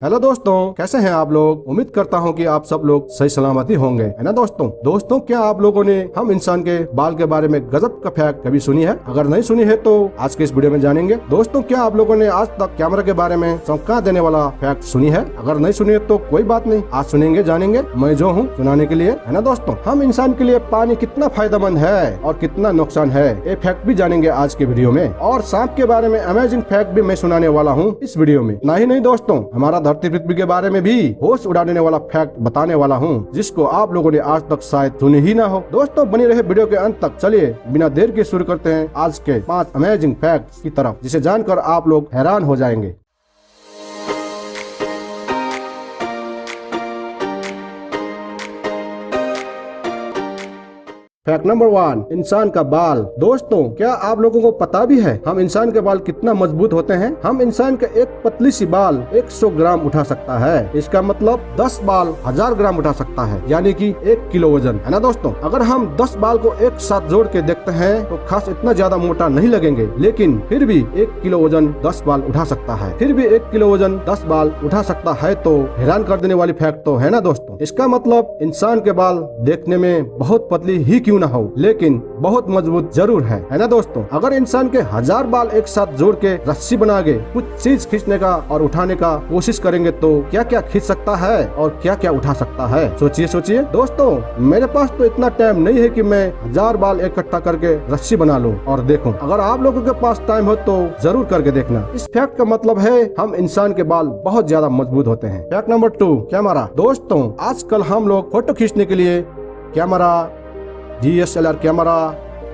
Hello दोस्तों, कैसे हैं आप लोग। उम्मीद करता हूं कि आप सब लोग सही सलामती होंगे, है ना दोस्तों क्या आप लोगों ने हम इंसान के बाल के बारे में गजब का फैक्ट कभी सुनी है? अगर नहीं सुनी है तो आज के इस वीडियो में जानेंगे। दोस्तों, क्या आप लोगों ने आज तक कैमरा के बारे में चौंका देने वाला फैक्ट सुनी है? अगर नहीं सुनी है तो कोई बात नहीं, आज सुनेंगे, जानेंगे। मैं जो हूँ सुनाने के लिए, है ना दोस्तों। हम इंसान के लिए पानी कितना फायदेमंद है और कितना नुकसान है, ये फैक्ट भी जानेंगे आज के वीडियो में। और सांप के बारे में अमेजिंग फैक्ट भी मैं सुनाने वाला हूँ इस वीडियो में। नहीं दोस्तों, हमारा धरती पृथ्वी के बारे में भी होश उड़ा देने वाला फैक्ट बताने वाला हूँ, जिसको आप लोगों ने आज तक शायद सुनी ही ना हो। दोस्तों, बनी रहे वीडियो के अंत तक। चलिए बिना देर के शुरू करते हैं आज के 5 अमेजिंग फैक्ट्स की तरफ, जिसे जानकर आप लोग हैरान हो जाएंगे। फैक्ट नंबर 1, इंसान का बाल। दोस्तों, क्या आप लोगों को पता भी है हम इंसान के बाल कितना मजबूत होते हैं? हम इंसान का एक पतली सी बाल 100 ग्राम उठा सकता है। इसका मतलब 10 बाल 1000 ग्राम उठा सकता है, यानी कि 1 किलो वजन, है ना दोस्तों। अगर हम 10 बाल को एक साथ जोड़ के देखते हैं तो खास इतना ज्यादा मोटा नहीं लगेंगे, लेकिन फिर भी 1 किलो वजन 10 बाल उठा सकता है। फिर भी 1 किलो वजन 10 बाल उठा सकता है तो हैरान कर देने वाली फैक्ट तो है ना दोस्तों। इसका मतलब इंसान के बाल देखने में बहुत पतली ही क्यों ना हो, लेकिन बहुत मजबूत जरूर है ना दोस्तों। अगर इंसान के 1000 बाल एक साथ जोड़ के रस्सी बना के कुछ चीज खींचने का और उठाने का कोशिश करेंगे तो क्या क्या खींच सकता है और क्या क्या उठा सकता है? सोचिए दोस्तों। मेरे पास तो इतना टाइम नहीं है कि मैं 1000 बाल इकट्ठा करके रस्सी बना लूं और देखूं। अगर आप लोगों के पास टाइम हो तो जरूर करके देखना। इस फैक्ट का मतलब है हम इंसान के बाल बहुत ज्यादा मजबूत होते हैं। Fact number 2, camera. दोस्तों, आजकल हम लोग फोटो खींचने के लिए कैमरा, DSLR कैमरा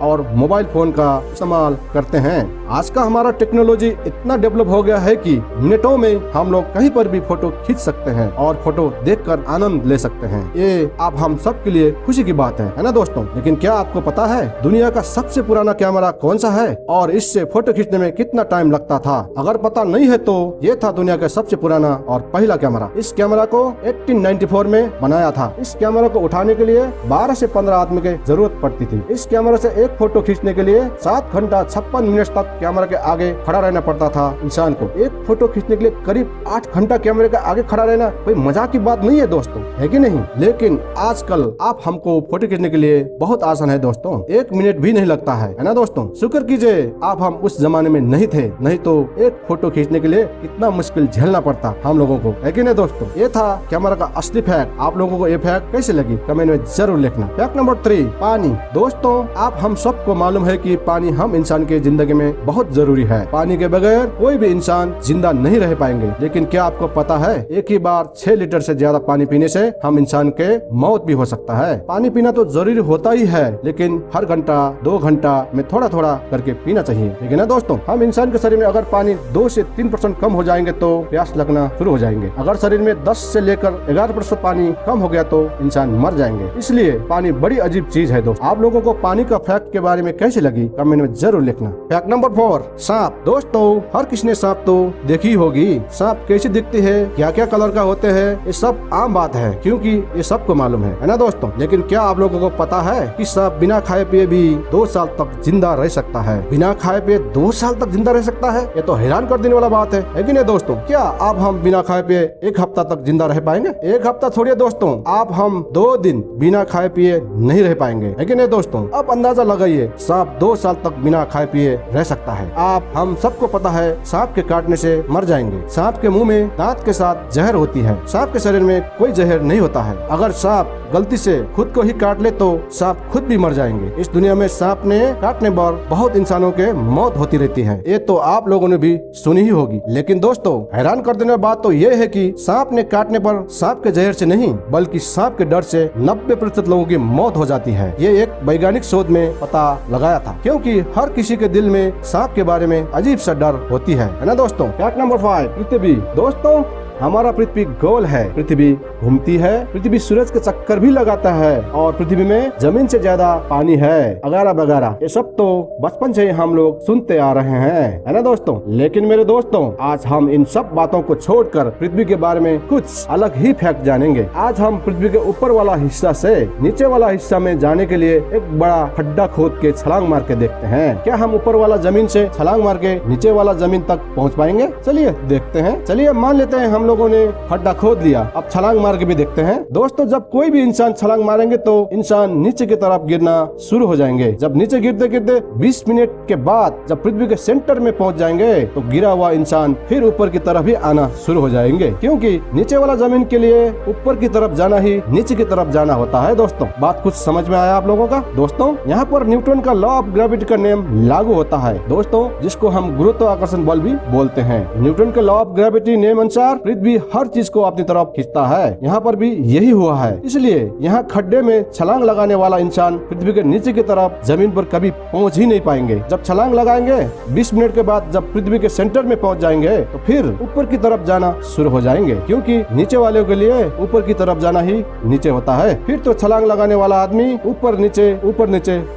और मोबाइल फोन का इस्तेमाल करते हैं। आज का हमारा टेक्नोलॉजी इतना डेवलप हो गया है कि मिनटों में हम लोग कहीं पर भी फोटो खींच सकते हैं और फोटो देखकर आनंद ले सकते हैं। ये आप हम सब के लिए खुशी की बात है ना दोस्तों। लेकिन क्या आपको पता है दुनिया का सबसे पुराना कैमरा कौन सा है और इससे फोटो खींचने में कितना टाइम लगता था? अगर पता नहीं है तो ये था दुनिया का सबसे पुराना और पहला कैमरा। इस कैमरा को 1894 में बनाया था। इस कैमरा को उठाने के लिए 12 से 15 आदमी की जरूरत पड़ती थी। इस कैमरा से एक फोटो खींचने के लिए 7 घंटा 56 मिनट तक कैमरा के आगे खड़ा रहना पड़ता था इंसान को। एक फोटो खींचने के लिए करीब 8 घंटा कैमरे के आगे खड़ा रहना कोई मजाक की बात नहीं है दोस्तों, है कि नहीं? लेकिन आजकल आप हमको फोटो खींचने के लिए बहुत आसान है दोस्तों, 1 मिनट भी नहीं लगता है ना दोस्तों। शुक्र कीजिए आप हम उस जमाने में नहीं थे, नहीं तो एक फोटो खींचने के लिए कितना मुश्किल झेलना पड़ता हम लोगों को, है कि नहीं दोस्तों। ये था कैमरा का असली फैक्ट। आप लोगों को ये फैक्ट कैसे लगी कमेंट में जरूर लिखना। फैक्ट नंबर 3, पानी। दोस्तों, आप हम सबको मालूम है कि पानी हम इंसान के जिंदगी में बहुत जरूरी है। पानी के बगैर कोई भी इंसान जिंदा नहीं रह पाएंगे। लेकिन क्या आपको पता है एक ही बार 6 लीटर से ज्यादा पानी पीने से हम इंसान के मौत भी हो सकता है। पानी पीना तो जरूरी होता ही है, लेकिन हर घंटा 2 घंटा में थोड़ा थोड़ा करके पीना चाहिए, ठीक है ना दोस्तों। हम इंसान के शरीर में अगर पानी 2 से 3% कम हो जाएंगे तो प्यास लगना शुरू हो जाएंगे। अगर शरीर में 10 से लेकर 11% पानी कम हो गया तो इंसान मर जाएंगे। इसलिए पानी बड़ी अजीब चीज है दोस्तों। आप लोगों को पानी का फैक्ट के बारे में कैसे लगी कमेंट में जरूर लिखना। फैक्ट नंबर 4, सांप। दोस्तों, हर किसी ने सांप तो देखी होगी। सांप कैसे दिखती है, क्या क्या कलर का होते हैं, ये सब आम बात है क्योंकि ये सबको मालूम है ना दोस्तों। लेकिन क्या आप लोगों को पता है कि सांप बिना खाए पिए भी 2 साल तक जिंदा रह सकता है? बिना खाए पिए 2 साल तक जिंदा रह सकता है, ये तो हैरान कर देने वाला बात है कि नहीं दोस्तों। क्या आप हम बिना खाए पिए 1 हफ्ता तक जिंदा रह पाएंगे? 1 हफ्ता छोड़िए दोस्तों, आप हम 2 दिन बिना खाए पिए नहीं रह पाएंगे, है कि नहीं दोस्तों। अब अंदाजा लगाइए, सांप 2 साल तक बिना खाए पिए रह सकता है। आप हम सबको पता है सांप के काटने से मर जाएंगे। सांप के मुंह में दांत के साथ जहर होती है। सांप के शरीर में कोई जहर नहीं होता है। अगर सांप गलती से खुद को ही काट ले तो सांप खुद भी मर जाएंगे। इस दुनिया में सांप ने काटने पर बहुत इंसानों के मौत होती रहती है। ये तो आप लोगों ने भी सुनी ही होगी। लेकिन दोस्तों, हैरान कर देने वाली बात तो ये है कि सांप ने काटने पर सांप के जहर से नहीं बल्कि सांप के डर से 90% लोगों की मौत हो जाती है। ये एक वैज्ञानिक शोध में पता लगाया था, क्योंकि हर किसी के दिल में सांप के बारे में अजीब सा डर होती है ना दोस्तों। फैक्ट नंबर 5, पृथ्वी। दोस्तों, हमारा पृथ्वी गोल है, पृथ्वी घूमती है, पृथ्वी सूरज के चक्कर भी लगाता है और पृथ्वी में जमीन से ज्यादा पानी है, वगैरह वगैरह। ये सब तो बचपन से ही हम लोग सुनते आ रहे हैं, है ना दोस्तों। लेकिन मेरे दोस्तों, आज हम इन सब बातों को छोड़कर पृथ्वी के बारे में कुछ अलग ही फैक्ट जानेंगे। आज हम पृथ्वी के ऊपर वाला हिस्सा से नीचे वाला हिस्सा में जाने के लिए एक बड़ा खड्डा खोद के छलांग मार के देखते हैं। क्या हम ऊपर वाला जमीन से छलांग मार के नीचे वाला जमीन तक पहुँच पाएंगे? चलिए देखते हैं। चलिए मान लेते हैं हम लोगों ने खड्डा खोद लिया, अब छलांग मार के भी देखते हैं। दोस्तों, जब कोई भी इंसान छलांग मारेंगे तो इंसान नीचे की तरफ गिरना शुरू हो जाएंगे। जब नीचे गिरते गिरते 20 मिनट के बाद जब पृथ्वी के सेंटर में पहुंच जाएंगे तो गिरा हुआ इंसान फिर ऊपर की तरफ ही आना शुरू हो जाएंगे, क्योंकि नीचे वाला जमीन के लिए ऊपर की तरफ जाना ही नीचे की तरफ जाना होता है। दोस्तों, बात कुछ समझ में आया आप लोगों का? दोस्तों, यहाँ पर न्यूटन का लॉ ऑफ ग्रेविटी का नियम लागू होता है दोस्तों, जिसको हम गुरुत्वाकर्षण बल भी बोलते हैं। न्यूटन के लॉ ऑफ ग्रेविटी नियम अनुसार पृथ्वी हर चीज को अपनी तरफ खींचता है। यहाँ पर भी यही हुआ है, इसलिए यहाँ खड्डे में छलांग लगाने वाला इंसान पृथ्वी के नीचे की तरफ जमीन पर कभी पहुँच ही नहीं पाएंगे। जब छलांग लगाएंगे 20 मिनट के बाद जब पृथ्वी के सेंटर में पहुँच जाएंगे तो फिर ऊपर की तरफ जाना शुरू हो जाएंगे, क्योंकि नीचे वालों के लिए ऊपर की तरफ जाना ही नीचे होता है। फिर तो छलांग लगाने वाला आदमी ऊपर नीचे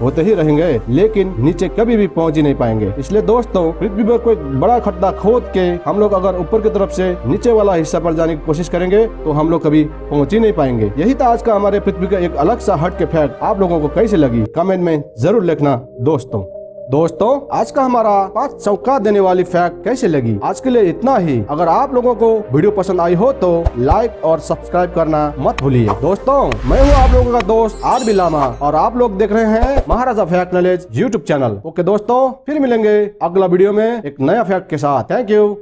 होते ही रहेंगे, लेकिन नीचे कभी भी पहुंच ही नहीं पाएंगे। इसलिए दोस्तों, पृथ्वी पर कोई बड़ा खड्डा खोद के हम लोग अगर ऊपर की तरफ से नीचे वाला हिस्सा पर जाने की कोशिश करेंगे तो हम लोग कभी पहुंच ही नहीं पाएंगे। यही था आज का हमारे पृथ्वी का एक अलग सा हट के फैक्ट। आप लोगों को कैसे लगी कमेंट में जरूर लिखना दोस्तों, आज का हमारा 5 चौंका देने वाली फैक्ट कैसे लगी? आज के लिए इतना ही। अगर आप लोगों को वीडियो पसंद आई हो तो लाइक और सब्सक्राइब करना मत भूलिए। दोस्तों, मैं हूँ आप लोगों का दोस्त आरबी लामा और आप लोग देख रहे हैं Maharaja fact knowledge YouTube channel. Okay दोस्तों, फिर मिलेंगे अगला वीडियो में एक नया फैक्ट के साथ। Thank you.